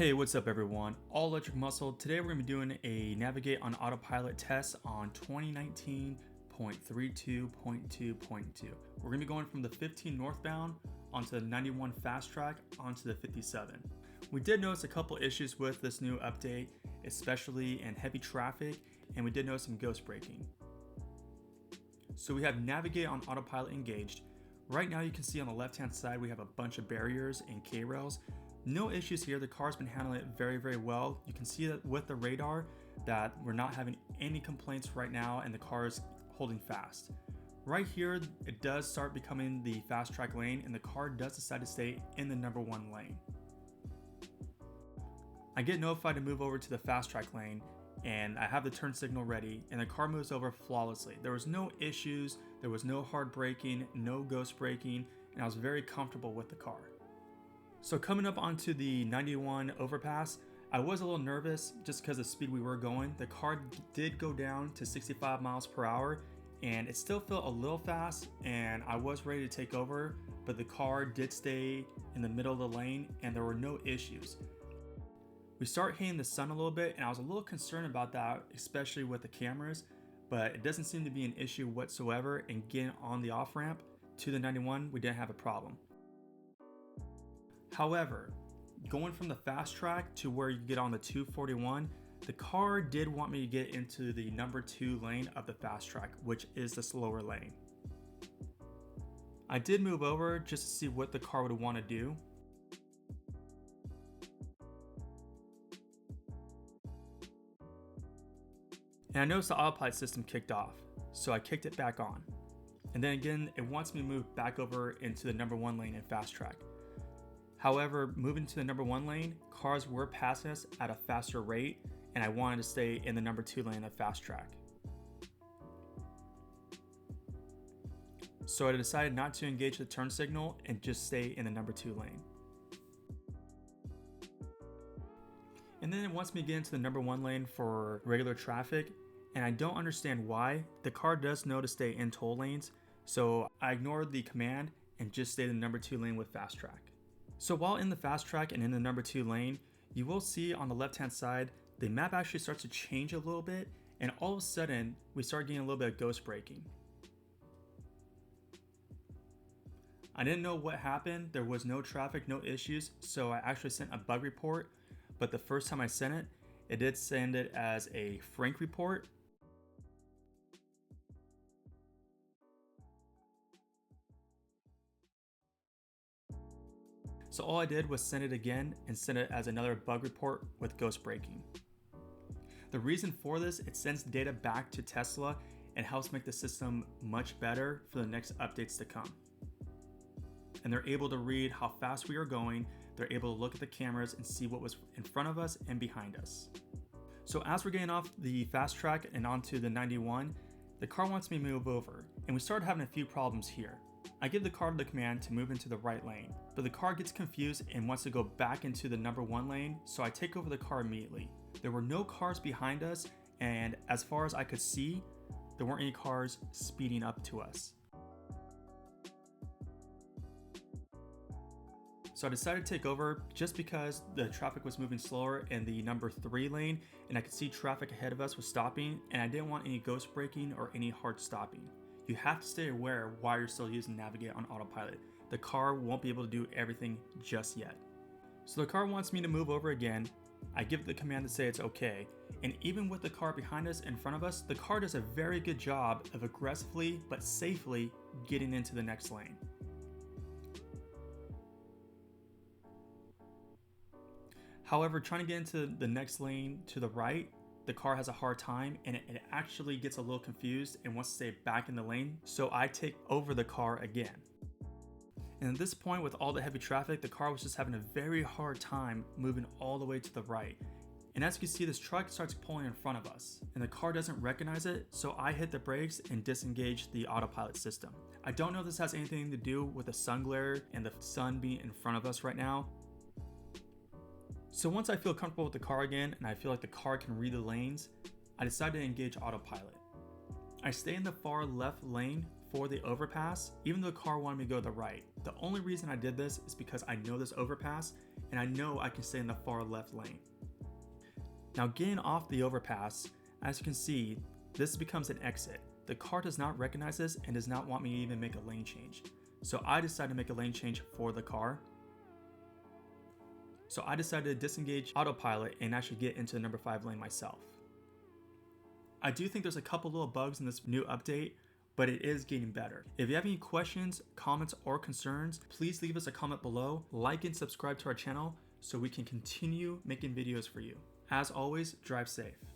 Hey, what's up everyone? All Electric Muscle. Today we're going to be doing a Navigate on Autopilot test on 2019.32.2.2. We're going to be going from the 15 northbound onto the 91 Fastrak onto the 57. We did notice a couple issues with this new update, especially in heavy traffic, and we did notice some ghost braking. So we have Navigate on Autopilot engaged. Right now you can see on the left hand side we have a bunch of barriers and K-rails. No issues here. The car's been handling it very well. You can see that with the radar that we're not having any complaints right now and the car is holding fast. Right here it does start becoming the fast track lane and the car does decide to stay in the number one lane. I get notified to move over to the fast track lane and I have the turn signal ready and the car moves over flawlessly. There was no issues, there was no hard braking, no ghost braking, and I was very comfortable with the car. So coming up onto the 91 overpass, I was a little nervous just because of the speed we were going. The car did go down to 65 miles per hour and it still felt a little fast and I was ready to take over, but the car did stay in the middle of the lane and there were no issues. We start hitting the sun a little bit and I was a little concerned about that, especially with the cameras, but it doesn't seem to be an issue whatsoever, and getting on the off ramp to the 91, we didn't have a problem. However, going from the fast track to where you get on the 241, the car did want me to get into the number 2 lane of the fast track, which is the slower lane. I did move over just to see what the car would want to do. And I noticed the autopilot system kicked off, so I kicked it back on. And then again, it wants me to move back over into the number 1 lane in fast track. However, moving to the number 1 lane, cars were passing us at a faster rate and I wanted to stay in the number 2 lane of fast track. So I decided not to engage the turn signal and just stay in the number 2 lane. And then it wants me to get into the number 1 lane for regular traffic, and I don't understand why. The car does know to stay in toll lanes, so I ignored the command and just stayed in the number 2 lane with fast track. So while in the fast track and in the number 2 lane, you will see on the left hand side, the map actually starts to change a little bit, and all of a sudden, we start getting a little bit of ghost braking. I didn't know what happened. There was no traffic, no issues, so I actually sent a bug report, but the first time I sent it, it did send it as a Frank report. So all I did was send it again and send it as another bug report with ghost braking. The reason for this, it sends data back to Tesla and helps make the system much better for the next updates to come. And they're able to read how fast we are going, they're able to look at the cameras and see what was in front of us and behind us. So as we're getting off the fast track and onto the 91, the car wants me to move over, and we started having a few problems here. I give the car the command to move into the right lane, but the car gets confused and wants to go back into the number 1 lane, so I take over the car immediately. There were no cars behind us, and as far as I could see, there weren't any cars speeding up to us. So I decided to take over just because the traffic was moving slower in the number 3 lane, and I could see traffic ahead of us was stopping, and I didn't want any ghost braking or any hard stopping. You have to stay aware while you're still using Navigate on Autopilot. The car won't be able to do everything just yet. So the car wants me to move over again. I give it the command to say it's okay. And even with the car behind us, in front of us, the car does a very good job of aggressively but safely getting into the next lane. However, trying to get into the next lane to the right, the car has a hard time and it actually gets a little confused and wants to stay back in the lane, so I take over the car again. And at this point, with all the heavy traffic, the car was just having a very hard time moving all the way to the right. And as you can see, this truck starts pulling in front of us and the car doesn't recognize it, so I hit the brakes and disengage the autopilot system. I don't know if this has anything to do with the sun glare and the sun being in front of us right now. So once I feel comfortable with the car again and I feel like the car can read the lanes, I decide to engage autopilot. I stay in the far left lane for the overpass, even though the car wanted me to go to the right. The only reason I did this is because I know this overpass and I know I can stay in the far left lane. Now getting off the overpass, as you can see, this becomes an exit. The car does not recognize this and does not want me to even make a lane change. So I decided to make a lane change for the car. So I decided to disengage AutoPilot and actually get into the number 5 lane myself. I do think there's a couple little bugs in this new update, but it is getting better. If you have any questions, comments, or concerns, please leave us a comment below, like and subscribe to our channel so we can continue making videos for you. As always, drive safe.